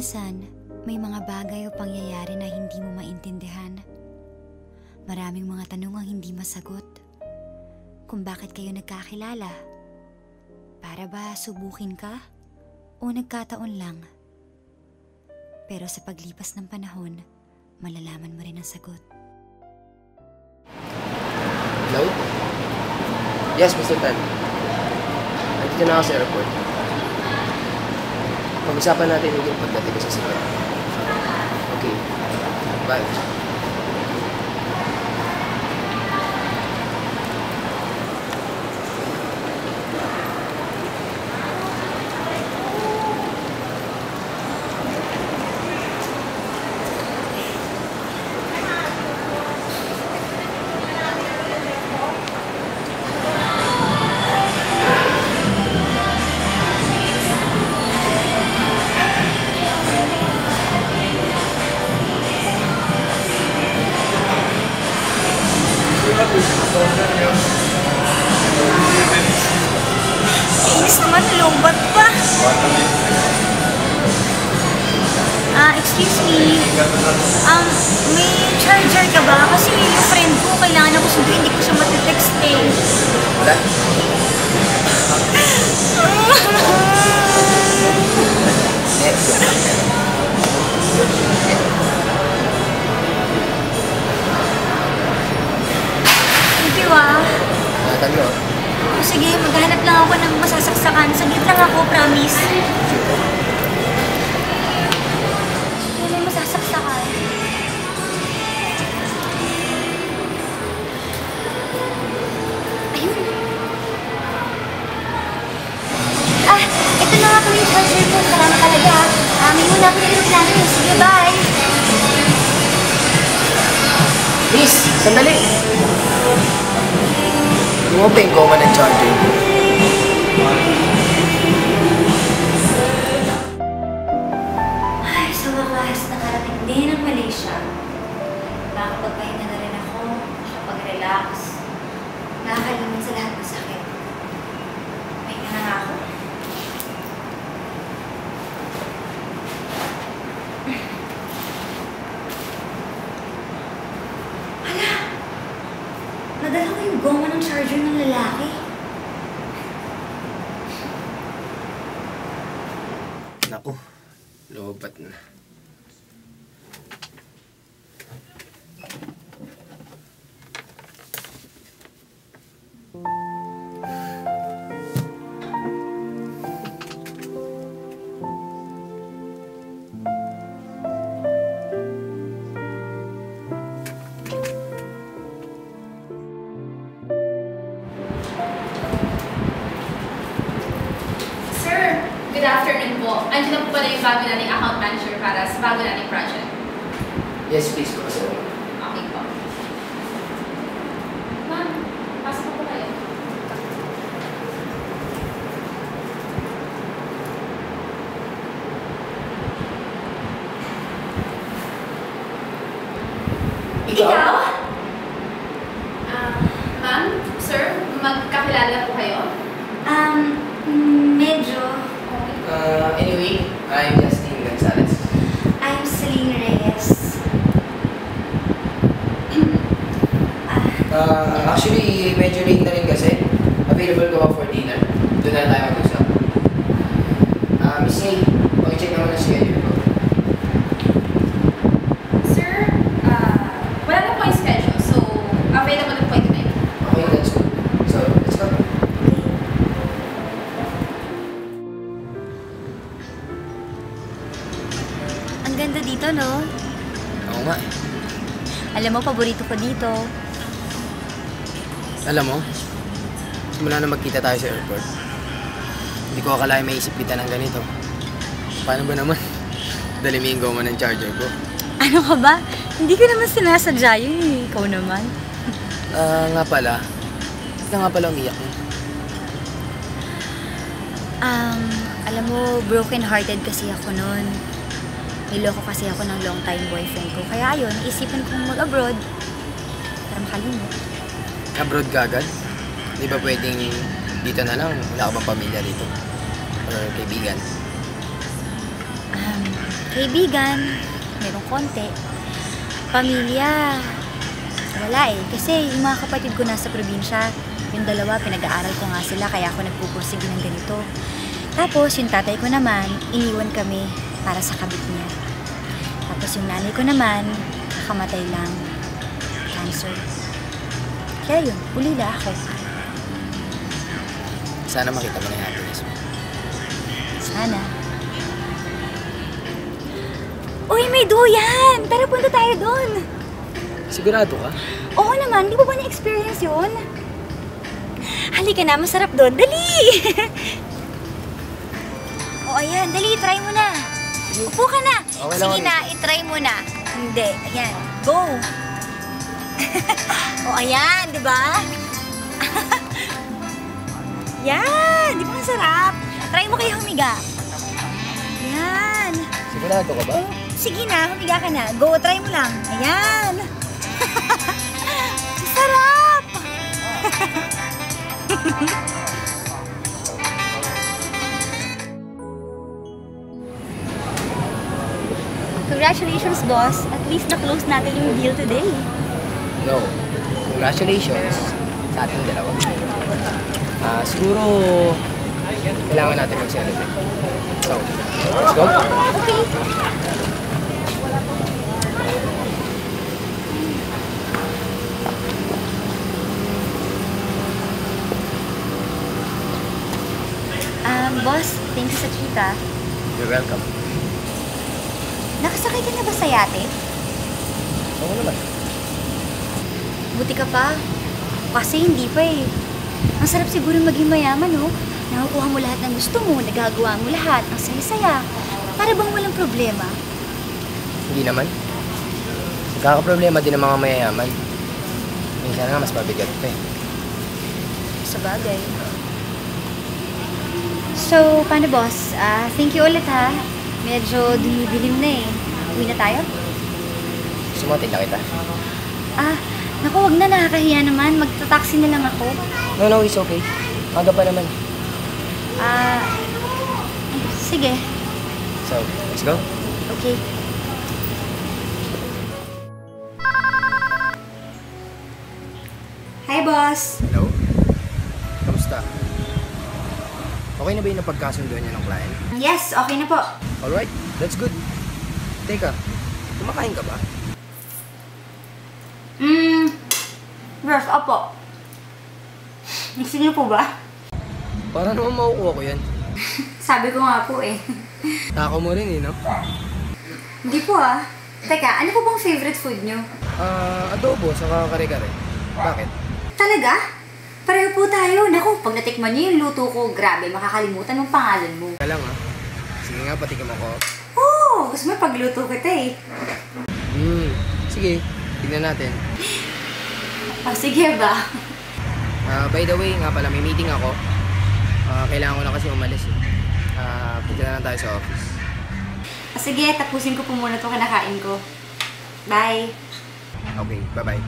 Minsan, may mga bagay o pangyayari na hindi mo maintindihan. Maraming mga tanong ang hindi masagot. Kung bakit kayo nagkakilala? Para ba subukin ka? O nagkataon lang? Pero sa paglipas ng panahon, malalaman mo rin ang sagot. Hello? Yes, Mr. Tan. Nandito na ako sa airport. Pag-usapan natin yung pagdating ko sa sagot. Okay. Bye. Inis naman, lombat pa. Excuse me. May charger ka ba? Kasi yung friend ko, kailangan ako sunduin. Hindi ko siya matitext eh. Wala? Thank you ah. Nakatan mo? Sige, maghanap lang ako ng masasaksakan. Saglit lang ako, promise. May masasaksakan. Ayun. Ito na nga po yung charger ko. Salamat talaga. May muna ako yung plano. Sige, bye. Miss, sandali! Tumupin ko man ang charger ko. Ay, sa wakas, nakarating din ang Malaysia. Nakakapagpahinga na rin ako, nakapag-relax. Nakakalimit sa lahat ng sakit. Pahinga na nga ako. Hala! Nadala ko yung goma ng charger ng lalaki. Naku, lobat na. Good afternoon po. Andiyan na po pala yung bago nating account manager para sa bago nating project. Yes, please go, sir. Okay po. Ma'am, pasok po kayo. Ikaw? Ma'am, sir, magkakilala po kayo? Medyo. Anyway, I'm Justin Gonzalez. I'm Celine Reyes. Actually, medyo late na rin kasi. Available ko for dinner. Doon na tayo mag-usap. Miss May, pakicheck naman ang schedule ko. Sir, wala na po yung schedule, so available na po yung tonight. Okay, that's good. So, let's go. Ang ganda dito, no? Oo nga. Alam mo, paborito ko dito. Alam mo, simula na magkita tayo sa airport, hindi ko akalain may isip kita ng ganito. Paano ba naman? Dali mo yung goma ng charger ko. Ano ka ba? Hindi ko naman sinasadya yun eh. Ikaw naman. Nga pala. Ba't ka nga pala umiyak mo? Alam mo, broken-hearted kasi ako noon. Niloko kasi ako ng long-time boyfriend ko. Kaya ayun, naisipan kong mag-abroad. Para makalimot. Abroad ka agad? Di ba pwedeng dito na lang? Wala ka bang pamilya dito? Or kaibigan? Kaibigan, merong konti. Pamilya, wala eh. Kasi yung mga kapatid ko nasa probinsya, yung dalawa, pinag-aaral ko nga sila kaya ako nagpupursige ng ganito. Tapos yung tatay ko naman, iniwan kami para sa kabit niya. Tapos yung nanay ko naman, nakamatay lang. Cancer. Kaya yun, ulila ako. Sana makita mo na yung happiness mo. Sana. Uy, may duyan! Tara, punta tayo doon! Sigurado ka? Oo naman, di ba na-experience yun? Halika na, masarap doon. Dali! O ayan, dali, try mo na. Upo ka na. Okay lang, Sige okay. na, itry mo na. Hindi, ayan, go. O ayan, di ba? Yan, di ba masarap? Try mo kayo humiga. Yan. Sigurado ka ba? Sige na, humiga ka na. Go, try mo lang. Ayan. Sarap! Congratulations, boss. At least na-close natin yung deal today. No. Congratulations sa ating dalawa. Siguro, kailangan natin mag-celebrate. So, let's go. Okay. Boss, thanks sa treat ah. You're welcome. Nakasakay ka na ba sa yate? Oo naman. Buti ka pa. Kasi hindi pa eh. Ang sarap siguro maging mayaman, no? Nakukuha mo lahat ng gusto mo, nagagawa mo lahat, ang saya-saya. Para bang walang problema? Hindi naman. Nagkakaproblema din ng mga mayayaman. Minsan nga mas mabigat pa eh. Sa bagay. So, paano boss? Thank you ulit ha. Medyo dumidilim na eh. Uwi na tayo? Sumatin na kita. Naku, wag na, nakakahiya naman. Magta-taxi na lang ako. No, it's okay. Aga pa naman. Sige. So, let's go. Okay. Hi, boss. Hello? Kamusta? Okay na ba yung napagkasunduan niya ng client? Yes, okay na po. Alright, that's good. Teka, kumakain ka ba? Ref, opo. Gusto niyo po ba? Para naman makukuha ko yan. Sabi ko nga po eh. Tako mo rin eh, no? Hindi po ah. Teka, ano po bang favorite food niyo? Adobo, saka kare-kare. Bakit? Talaga? Pareho po tayo. Naku, pag natikman niyo yung luto ko, grabe, makakalimutan ng pangalan mo. Ka lang ah. Sige nga, patikim ako. Oo, gusto mo pagluto kita eh. Sige, tignan natin. Sige ba? By the way, nga pala, may meeting ako. Kailangan ko na kasi umalis eh. Punta na lang tayo sa office. Sige, tapusin ko po muna itong kinakain ko. Bye. Okay, bye-bye.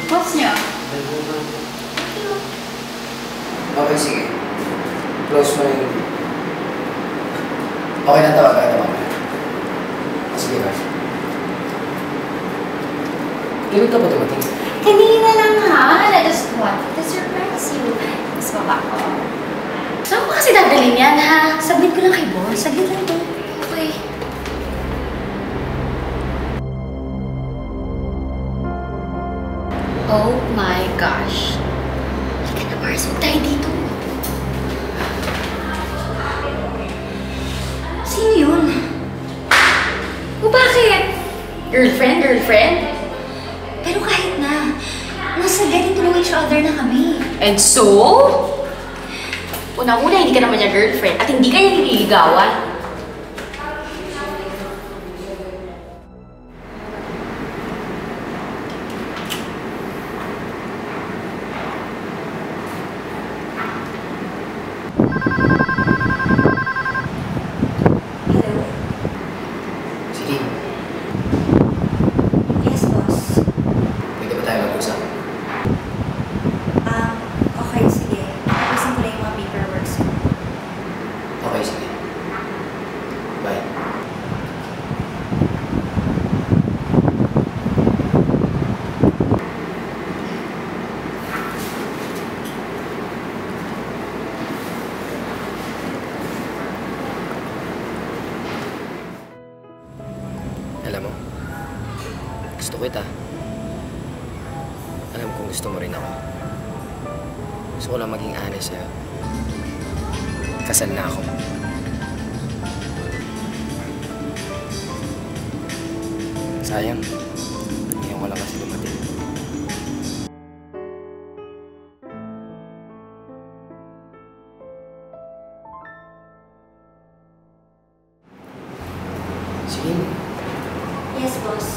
Boss niyo? Okay, sige. Close mo yung... Okay na tawag ka naman. Sige ba? Kailan ka ba dumating? Kanina lang ha. I just wanted to surprise you. Mas baba ko. Saan ko kasi dadalhin yan ha? Submit ko lang kay boss. Saglit lang to. Okay. Oh my gosh. Halika na Mars, huwag tayo dito. Sino yun? O bakit? Girlfriend? Pero kahit na, nasa getting to know each other na kami. And so? Unang-una, hindi ka naman niya girlfriend at hindi ka niya nililigawan. Hello? Sige, Yes, boss. pwede ba tayo mag-usap? Okay, sige. Tapusin ko lang kita. Alam kong gusto mo rin ako. Gusto ko lang maging honest sa'yo. Kasal na ako. Sayang. Ngayon ko lang kasi dumating. Sige. Yes, boss.